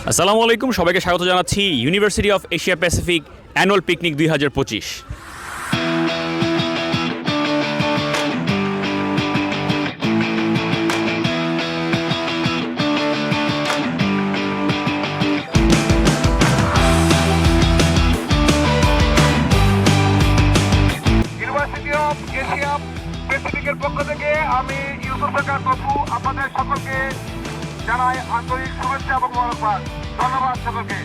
আসসালামু আলাইকুম, সবাইকে স্বাগত জানাচ্ছি university of Asia Pacific annual picnic 2025। University of Asia প্যাসিফিকের পক্ষ থেকে আমি ইউসুফ সরকার তপু আপনাদের সকলকে জানাই আন্তরিক শুভেচ্ছা এবং মোবারকবাদ। ধন্যবাদ সকলকে।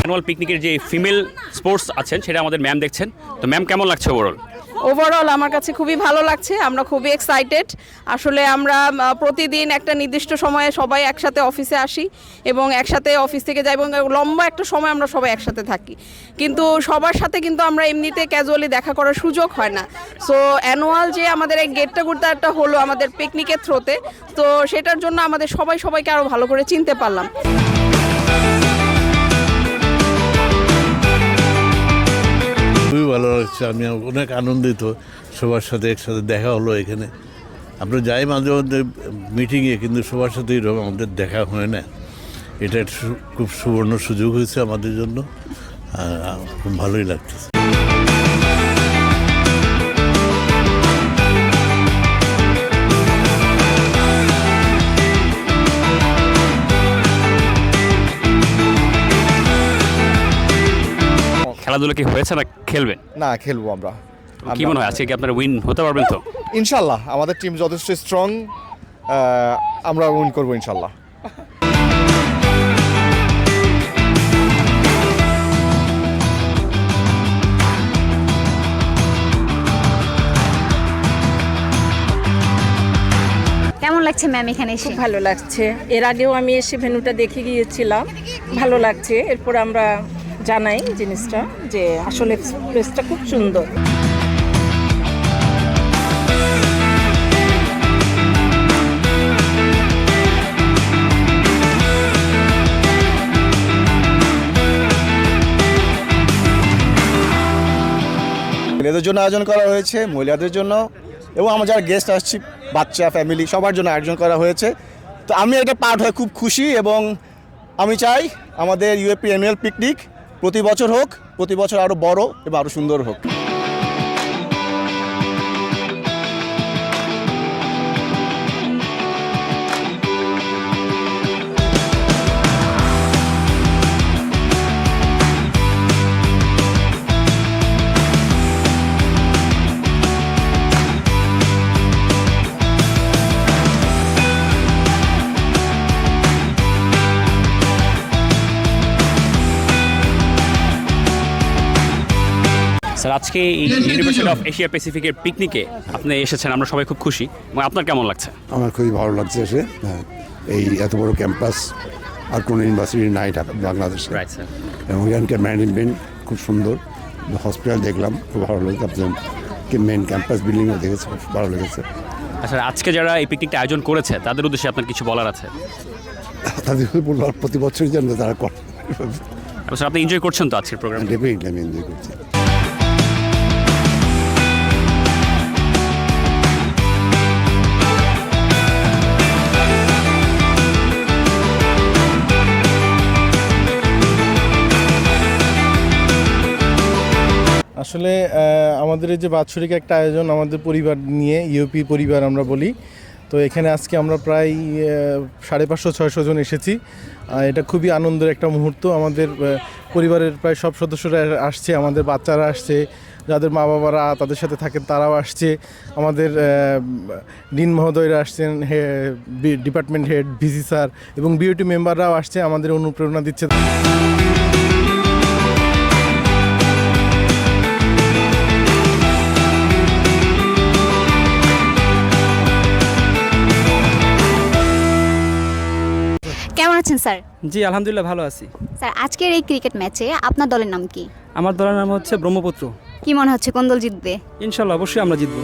অ্যানুয়াল পিকনিকের যে ফিমেল স্পোর্টস আছেন সেটা আমাদের ম্যাম দেখছেন। তো ম্যাম, কেমন লাগছে ওভারঅল আমার কাছে খুবই ভালো লাগছে। আমরা খুবই এক্সাইটেড। আসলে আমরা প্রতিদিন একটা নির্দিষ্ট সময়ে সবাই একসাথে অফিসে আসি এবং একসাথে অফিস থেকে যাই এবং লম্বা একটা সময় আমরা সবাই একসাথে থাকি, কিন্তু সবার সাথে কিন্তু আমরা এমনিতে ক্যাজুয়ালি দেখা করার সুযোগ হয় না। সো অ্যানুয়াল যে আমাদের এই গেট টুগেদারটা হলো আমাদের পিকনিকের থ্রোতে, তো সেটার জন্য আমাদের সবাইকে আরও ভালো করে চিনতে পারলাম। খুবই ভালো লাগছে, আমি অনেক আনন্দিত। সবার সাথে একসাথে দেখা হলো এখানে। আমরা যাই মাঝে মধ্যে মিটিংয়ে, কিন্তু সবার সাথে এরকম আমাদের দেখা হয় না। এটা খুব সুবর্ণ সুযোগ হয়েছে আমাদের জন্য, খুব ভালোই লাগতেছে। খেলাধুলা কি হয়েছে না খেলবেন? না, খেলবো আমরা। কি মনে হয় আজকে কি আপনারা উইন হতে পারবেন? তো ইনশাল্লাহ আমাদের টিম যথেষ্ট স্ট্রং, আমরা উইন করবো ইনশাল্লাহ। কেমন লাগছে ম্যাম এখানে এসে? খুব ভালো লাগছে। এর আগেও আমি এসে ভেন্যুটা দেখে গিয়েছিলাম, ভালো লাগছে। এরপর আমরা জানাই জিনিসটা যে আসলে প্লেসটা খুব সুন্দর। ছেলেদের জন্য আয়োজন করা হয়েছে, মহিলাদের জন্য, এবং আমার যারা গেস্ট আসছি বাচ্চা ফ্যামিলি সবার জন্য আয়োজন করা হয়েছে। তো আমি এটা পার্ট হয়ে খুব খুশি, এবং আমি চাই আমাদের ইউএপি অ্যানুয়াল পিকনিক প্রতি বছর হোক, প্রতি বছর আরও বড় এবং আরও সুন্দর হোক। স্যার, আজকে এই ইউনিভার্সিটি অফ এশিয়া প্যাসিফিকের পিকনিকে আপনি এসেছেন, আমরা সবাই খুব খুশি। এবং আপনার কেমন লাগছে? আমার খুবই ভালো লাগছে এসে। হ্যাঁ, এই এত বড় ক্যাম্পাস আর কোনো ইউনিভার্সিটি নাই বাংলাদেশে, রাইট স্যার। এবং এখানকার ম্যানেজমেন্ট খুব সুন্দর। হসপিটাল দেখলাম, খুব ভালো লেগেছে। আপনার মেন ক্যাম্পাস বিল্ডিংও দেখেছে, খুব ভালো লেগেছে। আচ্ছা, আজকে যারা এই পিকনিকটা আয়োজন করেছে তাদের উদ্দেশ্যে আপনার কিছু বলার আছে? তাদের বলবো প্রতি বছরই যেন তারা করে। স্যার, আপনি এনজয় করছেন তো আজকের প্রোগ্রাম? ডেফিনেটলি আমি এনজয় করছি। আসলে আমাদের এই যে বাৎসরিক একটা আয়োজন আমাদের পরিবার নিয়ে, ইউপি পরিবার আমরা বলি, তো এখানে আজকে আমরা প্রায় 550-600 জন এসেছি। এটা খুবই আনন্দের একটা মুহূর্ত। আমাদের পরিবারের প্রায় সব সদস্যরা আসছে, আমাদের বাচ্চারা আসছে, যাদের মা বাবারা তাদের সাথে থাকেন তারাও আসছে, আমাদের ডিন মহোদয়রা আসছেন, ডিপার্টমেন্ট হেড, ভিসি স্যার এবং বিউটি মেম্বাররাও আসছে, আমাদের অনুপ্রেরণা দিচ্ছে। কেমন আছেন স্যার? জি আলহামদুলিল্লাহ, ভালো আছি। স্যার, আজকের এই ক্রিকেট ম্যাচে আপনার দলের নাম কি? আমার দলের নাম হচ্ছে ব্রহ্মপুত্র। কি মনে হচ্ছে কোন দল জিতবে? ইনশাল্লাহ অবশ্যই আমরা জিতবো।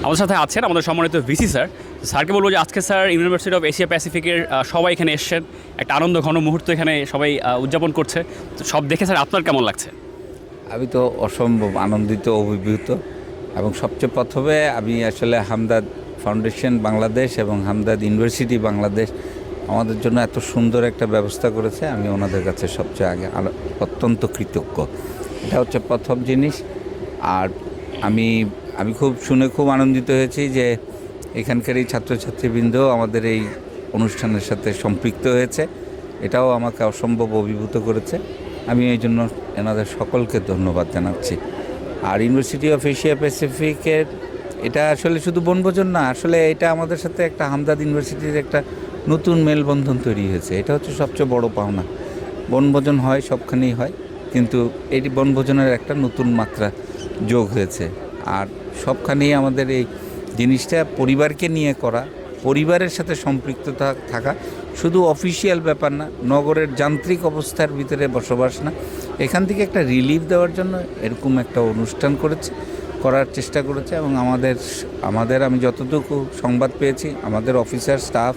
আমাদের সাথে আছেন আমাদের সম্মানিত ভিসি স্যার। স্যারকে বলবো যে আজকে স্যার ইউনিভার্সিটি অফ এশিয়া প্যাসিফিকের সবাই এখানে এসছেন, একটা আনন্দ ঘন মুহূর্ত এখানে সবাই উদযাপন করছে। তো সব দেখে স্যার আপনার কেমন লাগছে? আমি তো অসম্ভব আনন্দিত, অভিভূত, এবং সবচেয়ে প্রথমে আমি আসলে হামদাদ ফাউন্ডেশন বাংলাদেশ এবং হামদাদ ইউনিভার্সিটি বাংলাদেশ আমাদের জন্য এত সুন্দর একটা ব্যবস্থা করেছে, আমি ওনাদের কাছে সবচেয়ে আগে অত্যন্ত কৃতজ্ঞ। এটা হচ্ছে প্রথম জিনিস। আর আমি খুব আনন্দিত হয়েছি যে এখানকার এই ছাত্রছাত্রীবৃন্দ আমাদের এই অনুষ্ঠানের সাথে সম্পৃক্ত হয়েছে, এটাও আমাকে অসম্ভব অভিভূত করেছে। আমি এই জন্য এনাদের সকলকে ধন্যবাদ জানাচ্ছি। আর ইউনিভার্সিটি অফ এশিয়া প্যাসিফিকের এটা আসলে শুধু বনভোজন না, আসলে এটা আমাদের সাথে একটা হামদাদ ইউনিভার্সিটির একটা নতুন মেলবন্ধন তৈরি হয়েছে। এটা হচ্ছে সবচেয়ে বড় পাওনা। বনভোজন হয়, সবখানেই হয়, কিন্তু এই বনভোজনের একটা নতুন মাত্রা যোগ হয়েছে। আর সবখানেই আমাদের এই জিনিসটা পরিবারকে নিয়ে করা, পরিবারের সাথে সম্পৃক্ত থাকা, শুধু অফিসিয়াল ব্যাপার না, নগরের যান্ত্রিক অবস্থার ভিতরে বসবাস না, এখান থেকে একটা রিলিফ দেওয়ার জন্য এরকম একটা অনুষ্ঠান করার চেষ্টা করেছে। এবং আমাদের আমি যতটুকু সংবাদ পেয়েছি, আমাদের অফিসার স্টাফ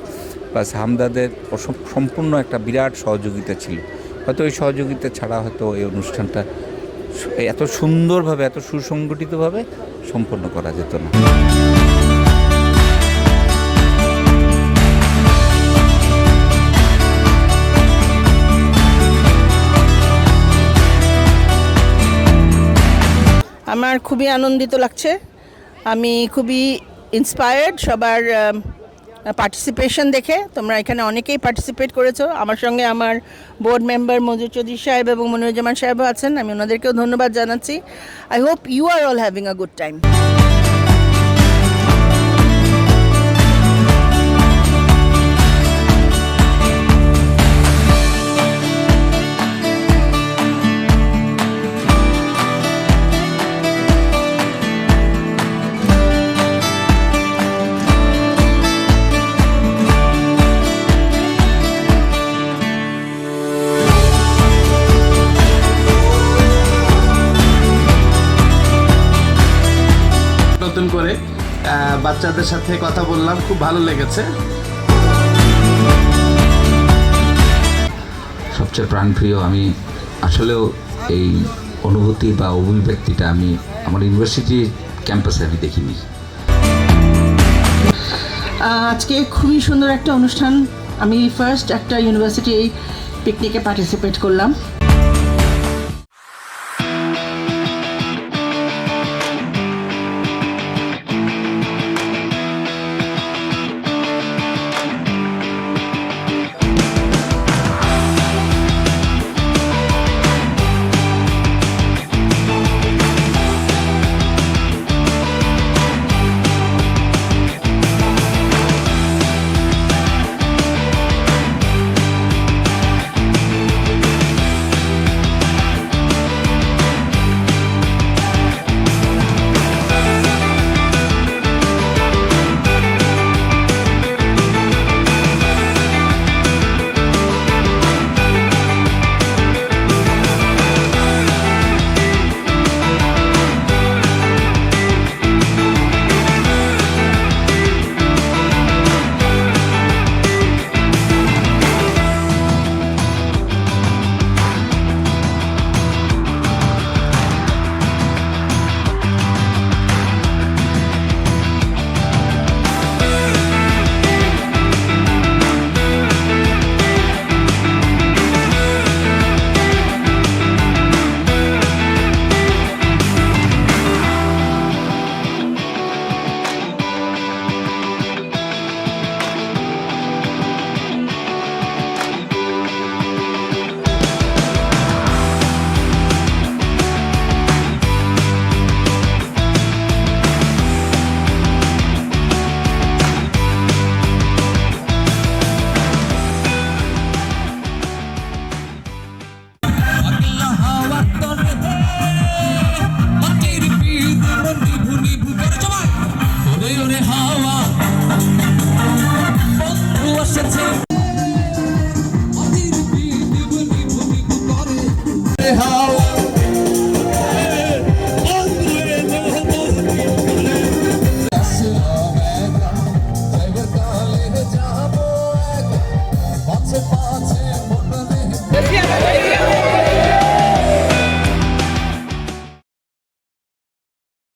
প্লাস হামদাদের সম্পূর্ণ একটা বিরাট সহযোগিতা ছিল। হয়তো এই সহযোগিতা ছাড়া হয়তো এই অনুষ্ঠানটা এত সুন্দরভাবে, এত সুসংগঠিতভাবে সম্পন্ন করা যেত না। আমার খুবই আনন্দিত লাগছে, আমি খুবই ইন্সপায়ার্ড সবার পার্টিসিপেশন দেখে। তোমরা এখানে অনেকেই পার্টিসিপেট করেছো, আমার সঙ্গে আমার বোর্ড মেম্বার মঞ্জুর চৌধুরী সাহেব এবং মনিরুজ্জামান সাহেবও আছেন, আমি ওনাদেরকেও ধন্যবাদ জানাচ্ছি। I hope you are all having a good time. নতুন করে বাচ্চাদের সাথে কথা বললাম, খুব ভালো লেগেছে। সবচেয়ে প্রাণপ্রিয়, আমি আসলেও এই অনুভূতি বা অভিব্যক্তিটা আমি আমার ইউনিভার্সিটি ক্যাম্পাসে আমি দেখিনি। আজকে খুবই সুন্দর একটা অনুষ্ঠান, আমি ফার্স্ট একটা ইউনিভার্সিটি পিকনিকে পার্টিসিপেট করলাম।